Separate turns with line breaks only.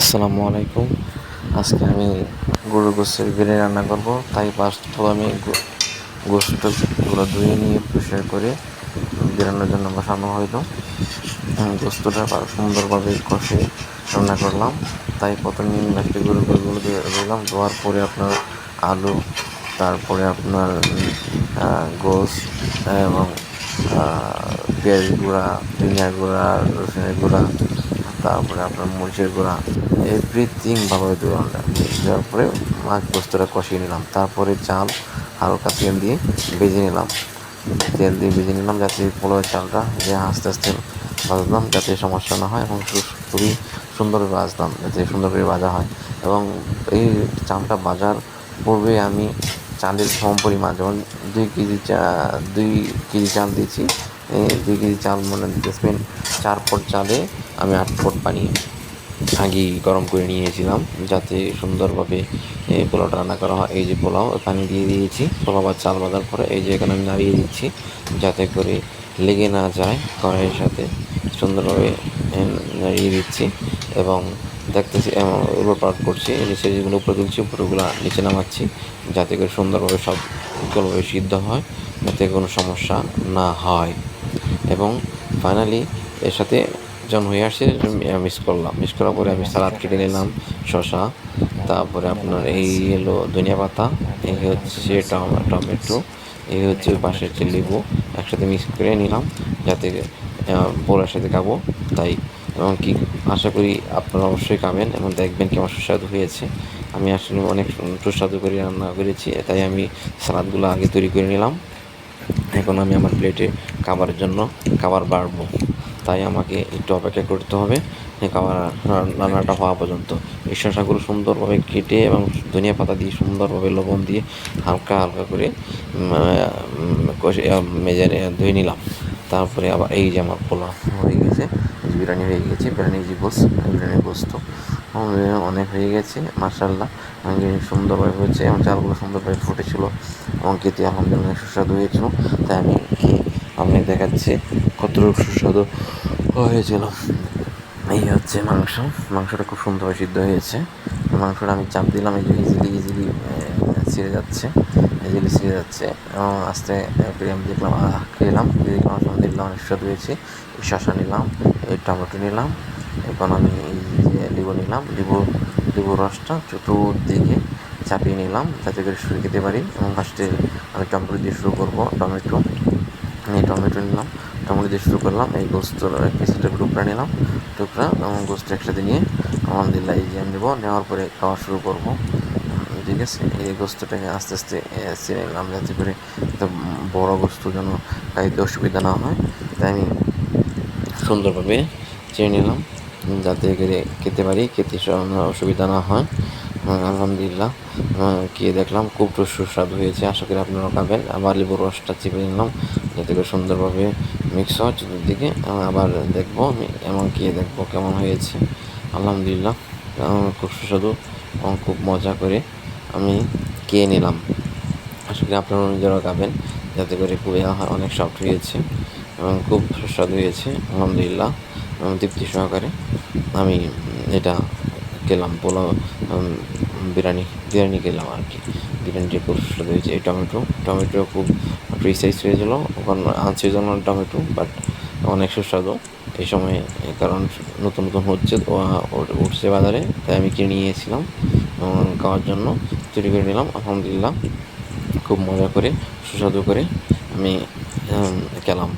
আসসালামু আলাইকুম। আজকে আমি গরুর গোশতের বিরিয়ানি রান্না করব। তাই প্রথমে গোশতগুলো ধুয়ে নিয়ে পরিষ্কার করে বিরিয়ানির জন্য বসানো হইলো। গোশতটা সুন্দরভাবে কষে রান্না করলাম। তাই প্রথমে লাস্টে গরুগুলো ধুলাম। ধোয়ার পরে আপনার আলু, তারপরে আপনার গোশত এবং পেঁয়াজ গুঁড়া, ধনিয়া গুঁড়া, রসুনের গুঁড়া, তারপরে আপনার মরিচের গুঁড়া, এভরিথিং ভালোভাবে দেওয়ার পরে মাছ গোস্তটা কষিয়ে নিলাম। তারপরে চাল হালকা তেল দিয়ে ভেজে নিলাম যাতে পোলাওয়ের চালটা যে আস্তে আস্তে ভাজলাম যাতে সমস্যা না হয়, এবং খুবই সুন্দরভাবে ভাজলাম যাতে সুন্দরভাবে ভাজা হয়। এবং এই চালটা ভাজার পূর্বে আমি চালের পরিমাণ, যেমন 2 কেজি চাল দিয়েছি। 2 কেজি চাল মানে দেখবেন 4 পট চালে আমি 8 পট পানি আগেই গরম করে নিয়েছিলাম যাতে সুন্দরভাবে পোলাওটা রান্না করা হয়। এই যে পোলাও পানি দিয়ে দিয়েছি, পোলাও বা চাল বাঁধার পরে এই যে এখানে আমি নাড়িয়ে দিচ্ছি যাতে করে লেগে না যায় কড়াইয়ের সাথে। সুন্দরভাবে নাড়িয়ে দিচ্ছি এবং দেখতেছি উলটপালট করছি, নিচে যেগুলো উপরে তুলছি উপরেগুলো নিচে নামাচ্ছি যাতে করে সুন্দরভাবে সবগুলোভাবে সিদ্ধ হয়, যাতে কোনো সমস্যা না হয়। এবং ফাইনালি এর সাথে যখন হয়ে আসছে মিক্স করার পরে আমি সালাদ কেটে নিলাম, শসা, তারপরে আপনার এই হলো ধনিয়া পাতা, এই হচ্ছে টমেটো, এই হচ্ছে পাশে হচ্ছে লেবু, একসাথে মিক্স করে নিলাম যাতে পোলার সাথে খাবো। তাই এবং কি আশা করি আপনারা অবশ্যই খাবেন এবং দেখবেন কেমন সুস্বাদু হয়েছে। আমি আসলে অনেক সুস্বাদু করে রান্না করেছি, তাই আমি সালাদগুলো আগে তৈরি করে নিলাম। এখন আমি আমার প্লেটে খাবার বাড়বো, তাই আমাকে একটু অপেক্ষা করতে হবে রান্নাটা হওয়া পর্যন্ত। এই শসাগুলো সুন্দরভাবে কেটে এবং ধনিয়া পাতা দিয়ে সুন্দরভাবে লবণ দিয়ে হালকা হালকা করে কষে মেজে ধুয়ে নিলাম। তারপরে আবার এই যে আমার পোলাও হয়ে গেছে, বিরিয়ানি হয়ে গেছে, বিরিয়ানির গোস্ত অনেক হয়ে গেছে মাশাআল্লাহ। সুন্দরভাবে হয়েছে এবং চালগুলো সুন্দরভাবে ফুটেছিল এবং খেতে আলহামদুলিল্লাহ সুস্বাদু হয়েছিল। তাই আমি আপনি দেখাচ্ছি কতটুকু সুস্বাদু হয়েছিল। এই হচ্ছে মাংসটা খুব সুন্দরভাবে সিদ্ধ হয়েছে। মাংসটা আমি চাপ দিলাম, এই যে ইজিলি ছিঁড়ে যাচ্ছে এবং আস্তে করে আমি দেখলাম খেলাম, আলহামদুলিল্লাহ অনেক সুস্বাদু হয়েছে। শসা নিলাম, এই টমেটো নিলাম, এখন আমি এই যে লেবুর রসটা চতুর্দিকে চাপিয়ে নিলাম যাতে করে শুরু খেতে পারি। এবং ফার্স্টে আমি টমেটো দিয়ে শুরু করবো। টমেটো নিলাম, টমেটো দিয়ে শুরু করলাম। এই গোস্তর কিছুটা টুকরা এবং গোস্ত একসাথে নিয়ে আলহামদুলিল্লাহ এই যে আমি নেওয়ার পরে খাওয়া শুরু করবো। ঠিক আছে, এই গোস্তটাকে আস্তে আস্তে ছেড়ে নিলাম যাতে করে একটা বড় গোস্ত যেন খাইতে অসুবিধা না হয়। তাই আমি সুন্দরভাবে চেয়ে নিলাম যাতে করে খেতে পারি, খেতে অসুবিধা না হয়। আলহামদুলিল্লাহ খেয়ে দেখলাম খুব সুস্বাদু হয়েছে। আশা করি আপনারাও খাবেন। আবার লেবুর রসটা চিপে নিলাম যাতে করে সুন্দরভাবে মিক্স হয় চতুর্দিকে। আবার দেখবো আমি খেয়ে দেখবো কেমন হয়েছে। আলহামদুলিল্লাহ খুব সুস্বাদু এবং খুব মজা করে আমি খেয়ে নিলাম। আশা করি আপনারা নিজেরাও খাবেন যাতে করে খুবই অনেক সফট হয়েছে এবং খুব সুস্বাদু হয়েছে। আলহামদুলিল্লাহ তৃপ্তি সহকারে আমি এটা খেলাম, পোলাও বিরিয়ানি খেলাম আর কি। বিরিয়ানিটি খুব সুস্বাদু হয়েছে। এই টমেটো খুব প্রিসাইজ হয়েছিল, ওখানে আনসিজনাল টমেটো, বাট অনেক সুস্বাদু এই সময়, কারণ নতুন উঠছে বাজারে, তাই আমি কিনে নিয়েছিলাম খাওয়ার জন্য তৈরি করে নিলাম। আলহামদুলিল্লাহ খুব মজা করে সুস্বাদু করে আমি খেলাম।